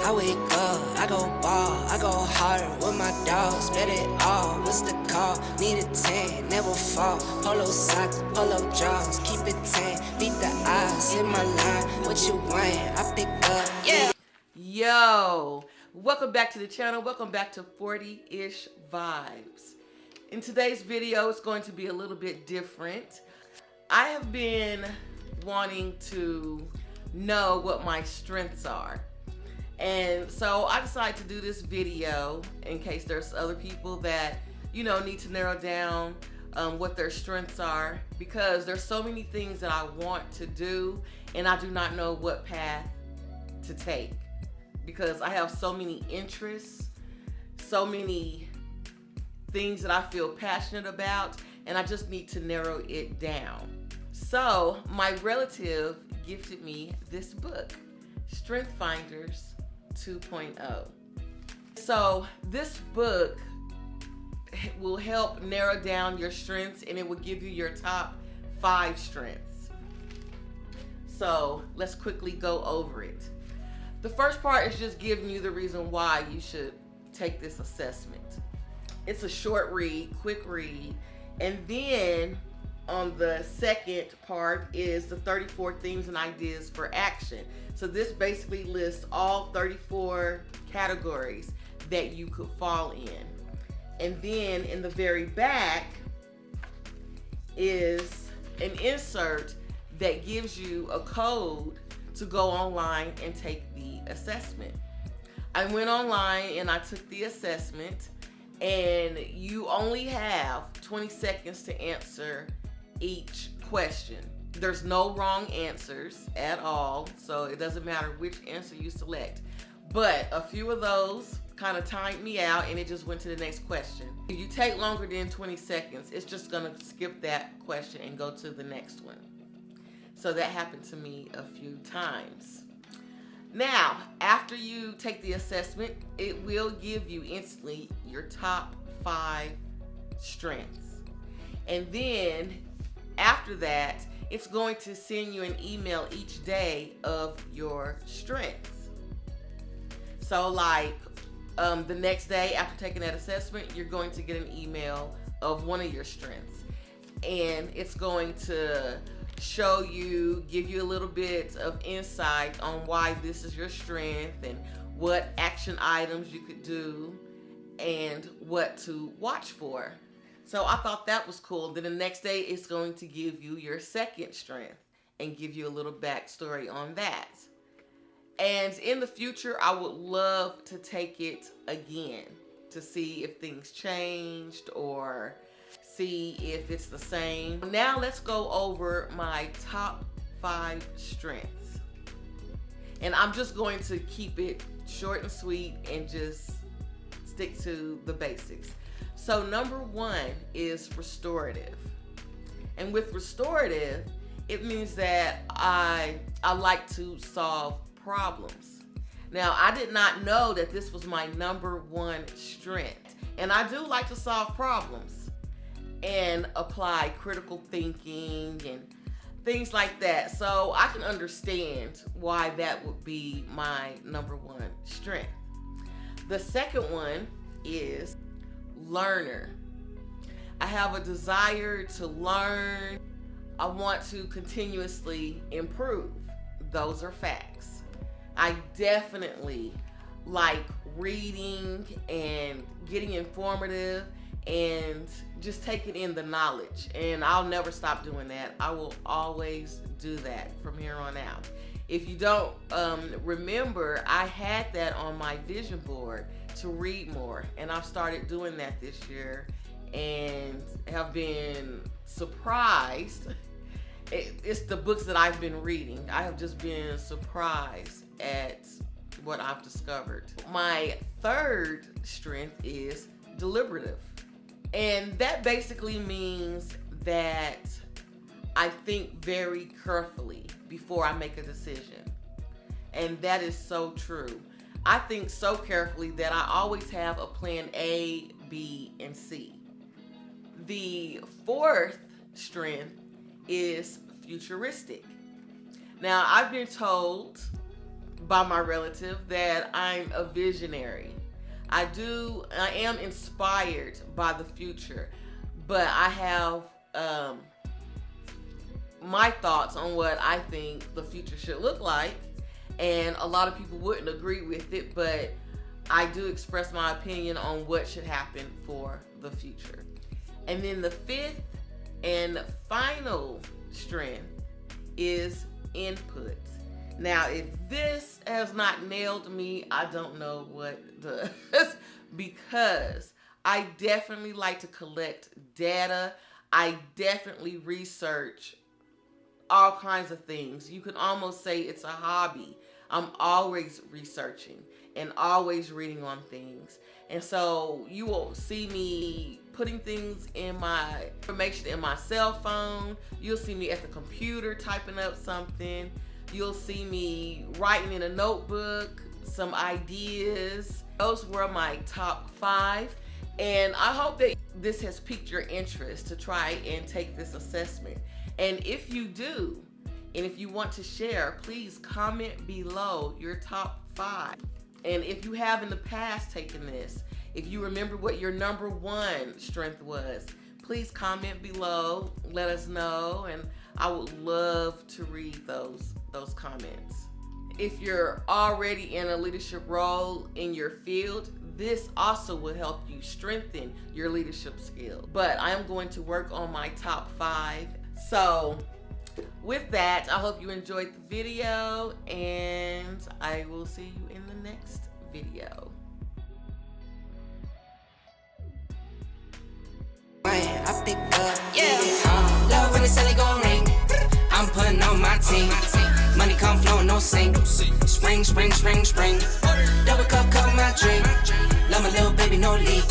I wake up, I go ball, I go harder with my dogs, bet it all. What's the call? Need a 10, never fall. Polo socks, polo jaws, keep it 10. Beat the odds, hit my line. What you want? I pick up, yeah. Yo, welcome back to the channel. Welcome back to 40-ish Vibes. In today's video, it's going to be a little bit different. I have been wanting to know what my strengths are. And so I decided to do this video in case there's other people that, need to narrow down what their strengths are, because there's so many things that I want to do and I do not know what path to take, because I have so many interests, so many things that I feel passionate about, and I just need to narrow it down. So my relative gifted me this book, Strengthsfinder 2.0. So this book will help narrow down your strengths, and it will give you your top 5 strengths. So let's quickly go over it. The first part is just giving you the reason why you should take this assessment. It's a short read, quick read, and then on the second part is the 34 themes and ideas for action. So this basically lists all 34 categories that you could fall in. And then in the very back is an insert that gives you a code to go online and take the assessment. I went online and I took the assessment, and you only have 20 seconds to answer each question. There's no wrong answers at all, so it doesn't matter which answer you select. But a few of those kind of timed me out, and it just went to the next question. If you take longer than 20 seconds, it's just gonna skip that question and go to the next one. So that happened to me a few times. Now, after you take the assessment, it will give you instantly your top 5 strengths. And then after that, it's going to send you an email each day of your strengths. So like the next day after taking that assessment, you're going to get an email of one of your strengths. And it's going to show you, give you a little bit of insight on why this is your strength and what action items you could do and what to watch for. So I thought that was cool. Then the next day it's going to give you your second strength and give you a little backstory on that. And in the future, I would love to take it again to see if things changed or see if it's the same. Now let's go over my top 5 strengths. And I'm just going to keep it short and sweet and just stick to the basics. So number 1 is restorative. And with restorative, it means that I like to solve problems. Now, I did not know that this was my number 1 strength. And I do like to solve problems and apply critical thinking and things like that. So I can understand why that would be my number 1 strength. The second one is learner. I have a desire to learn. I want to continuously improve. Those are facts. I definitely like reading and getting informative and just taking in the knowledge, and I'll never stop doing that. I will always do that from here on out. If you don't remember, I had that on my vision board to read more, and I've started doing that this year and have been surprised. It's the books that I've been reading. I have just been surprised at what I've discovered. My third strength is deliberative. And that basically means that I think very carefully before I make a decision. And that is so true. I think so carefully that I always have a plan A, B, and C. The fourth strength is futuristic. Now, I've been told by my relative that I'm a visionary. I am inspired by the future, but I have my thoughts on what I think the future should look like, and a lot of people wouldn't agree with it, but I do express my opinion on what should happen for the future. And then the fifth and final strength is input. Now, if this has not nailed me, I don't know what does, because I definitely like to collect data. I definitely research all kinds of things. You can almost say it's a hobby. I'm always researching and always reading on things. And so you will see me putting things in my information in my cell phone. You'll see me at the computer typing up something. You'll see me writing in a notebook some ideas. Those were my top 5. And I hope that this has piqued your interest to try and take this assessment. And if you do, and if you want to share, please comment below your top 5. And if you have in the past taken this, if you remember what your number 1 strength was, please comment below, let us know, and I would love to read those comments. If you're already in a leadership role in your field, this also will help you strengthen your leadership skills. But I am going to work on my top 5. So with that, I hope you enjoyed the video, and I will see you in the next video. I pick up, yeah. Love when the celly gon' ring. I'm putting on my team. Money come flow, no sink. Spring, spring, spring, spring. Double cup, cup my drink. Love my little baby, no leak.